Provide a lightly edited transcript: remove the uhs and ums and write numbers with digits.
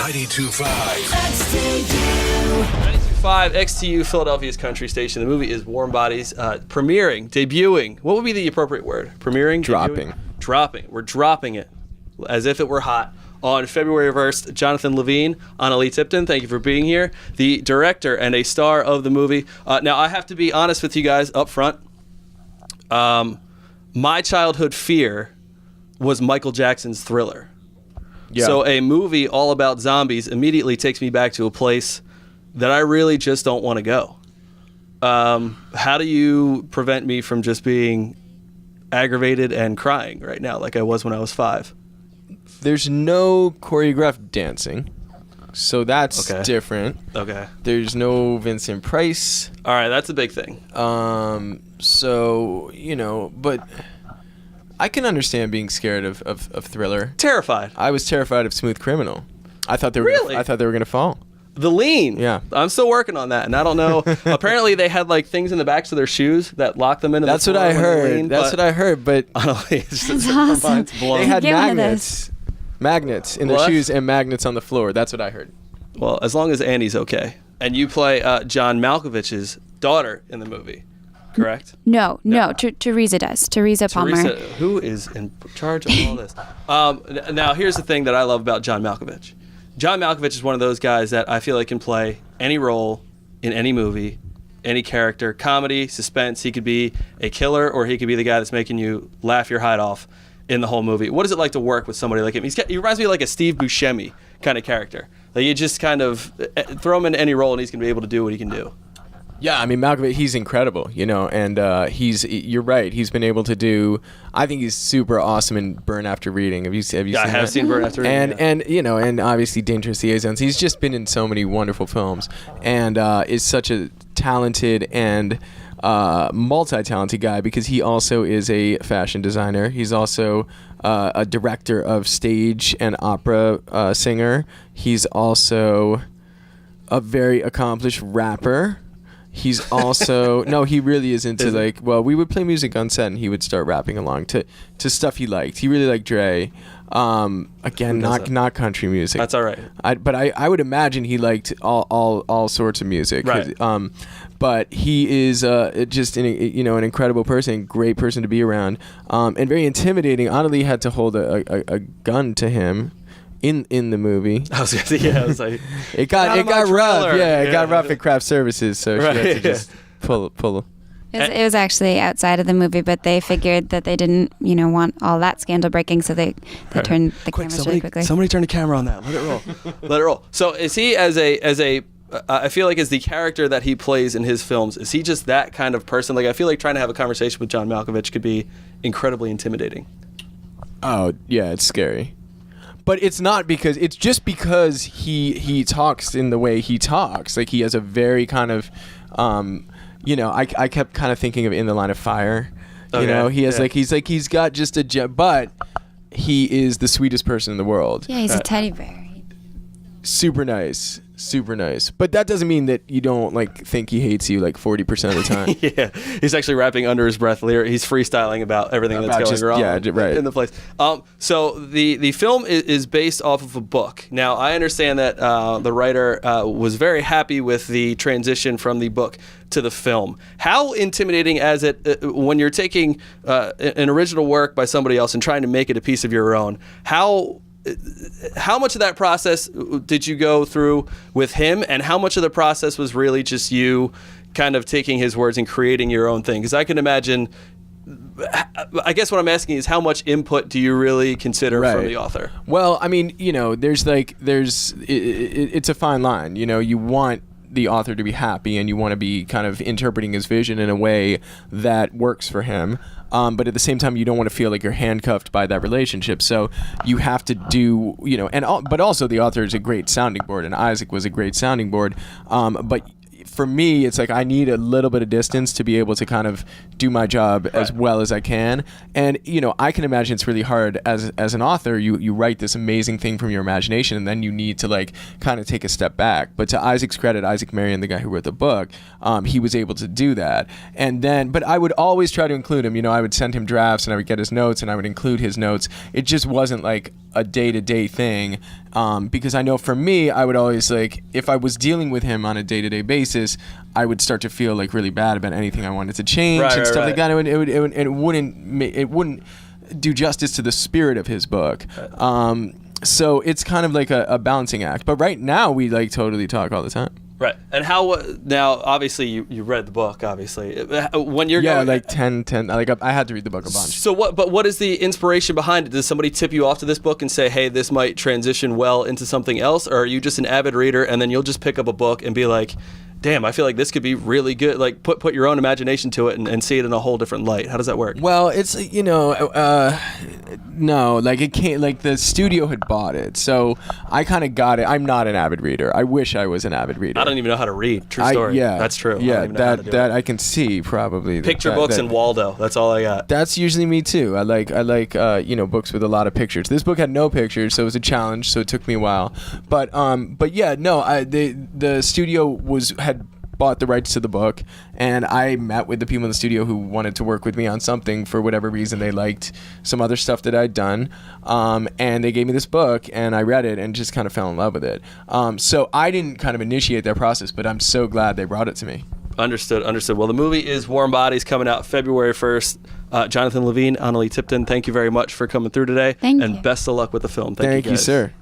92.5 XTU, Philadelphia's country station. The movie is Warm Bodies, debuting. What would be the appropriate word? Premiering? Dropping. Debuting? Dropping. We're dropping it as if it were hot. On February 1st, Jonathan Levine, Analeigh Tipton, thank you for being here. The director and a star of the movie. Now, I have to be honest with you guys up front. My childhood fear was Micheal Jackson's Thriller. Yeah. So a movie all about zombies immediately takes me back to a place that I really just don't want to go. How do you prevent me from just being aggravated and crying right now like I was when I was 5? There's no choreographed dancing, so that's different. Okay. There's no Vincent Price. All right, that's a big thing. So, but I can understand being scared of Thriller. Terrified. I was terrified of Smooth Criminal. I thought they were going to fall. The Lean. Yeah. I'm still working on that, and I don't know. Apparently, they had like things in the backs of their shoes that locked them into That's the floor. What I heard. That's what I heard, but it's just awesome. They had magnets in their shoes and magnets on the floor. That's what I heard. Well, as long as Annie's okay. And you play John Malkovich's daughter in the movie, correct? No. Teresa does. Teresa Palmer. Who is in charge of all this? Now, here's the thing that I love about John Malkovich. John Malkovich is one of those guys that I feel like can play any role in any movie, any character, comedy, suspense. He could be a killer, or he could be the guy that's making you laugh your hide off in the whole movie. What is it like to work with somebody like him? He reminds me of like a Steve Buscemi kind of character. Like you just kind of throw him in any role and he's going to be able to do what he can do. Yeah, I mean, Malkovich, he's incredible, and you're right. He's been able to do, I think he's super awesome in Burn After Reading. Have you seen that? I have seen Burn After Reading. And obviously Dangerous Liaisons. He's just been in so many wonderful films and is such a talented and multi-talented guy because he also is a fashion designer. He's also a director of stage and opera singer. He's also a very accomplished rapper. He's also he really is into we would play music on set and he would start rapping along to stuff he liked. He really liked Dre. Again, not country music. That's all right. But I would imagine he liked all sorts of music. Right. But he is just an incredible person, great person to be around, and very intimidating. Analeigh had to hold a gun to him. In the movie, I was like, it got rough. Yeah, it got rough at craft services, so she had to just pull. It was actually outside of the movie, but they figured that they didn't, want all that scandal breaking, so they turned the cameras really quickly. Somebody turn the camera on that. Let it roll. So is he as a I feel like as the character that he plays in his films, is he just that kind of person? Like I feel like trying to have a conversation with John Malkovich could be incredibly intimidating. Oh yeah, it's scary. But it's not because he talks in the way he talks. Like he has a very kind of, I kept kind of thinking of In the Line of Fire. Okay. He has he's got just but he is the sweetest person in the world. Yeah, he's a teddy bear. Super nice. But that doesn't mean that you don't think he hates you 40% of the time. Yeah, he's actually rapping under his breath. He's freestyling about everything that's going wrong in the place. So the film is based off of a book. Now I understand that the writer was very happy with the transition from the book to the film. How intimidating is it when you're taking an original work by somebody else and trying to make it a piece of your own? How much of that process did you go through with him, and how much of the process was really just you kind of taking his words and creating your own thing? Because I can imagine, I guess what I'm asking is how much input do you really consider from the author? Well, I mean, it's a fine line. You want the author to be happy and you want to be kind of interpreting his vision in a way that works for him. But at the same time, you don't want to feel like you're handcuffed by that relationship. So you have to do, but also the author is a great sounding board, and Isaac was a great sounding board. But for me, it's like I need a little bit of distance to be able to kind of do my job as well as I can. And, you know, I can imagine it's really hard as an author. You write this amazing thing from your imagination, and then you need to like kind of take a step back. But to Isaac's credit, Isaac Marion, the guy who wrote the book, he was able to do that. And then, but I would always try to include him. You know, I would send him drafts and I would get his notes and I would include his notes. It just wasn't like a day-to-day thing, because I know for me, I would always like, if I was dealing with him on a day-to-day basis, I would start to feel like really bad about anything I wanted to change and stuff like that. It wouldn't do justice to the spirit of his book. So it's kind of like a balancing act. But right now, we like totally talk all the time. Right. And how, now, obviously, you read the book, obviously. When you're going... like 10, like I had to read the book a bunch. So what is the inspiration behind it? Does somebody tip you off to this book and say, hey, this might transition well into something else? Or are you just an avid reader and then you'll just pick up a book and be like, damn, I feel like this could be really good. Like put your own imagination to it and see it in a whole different light. How does that work? Well, it's, you know, no, like it can't, like the studio had bought it. So I kind of got it. I'm not an avid reader. I wish I was an avid reader. I don't even know how to read. True story. Yeah. That's true. Yeah, that I can see probably. Picture books and Waldo. That's all I got. That's usually me too. I like you know, books with a lot of pictures. This book had no pictures, so it was a challenge, so it took me a while. But yeah, no, the studio had bought the rights to the book, and I met with the people in the studio who wanted to work with me on something for whatever reason. They liked some other stuff that I'd done, and they gave me this book, and I read it and just kind of fell in love with it. So I didn't kind of initiate that process, but I'm so glad they brought it to me. Understood. Well, the movie is Warm Bodies, coming out February 1st. Jonathan Levine, Analeigh Tipton, thank you very much for coming through today. Thank you. And best of luck with the film. Thank you, sir.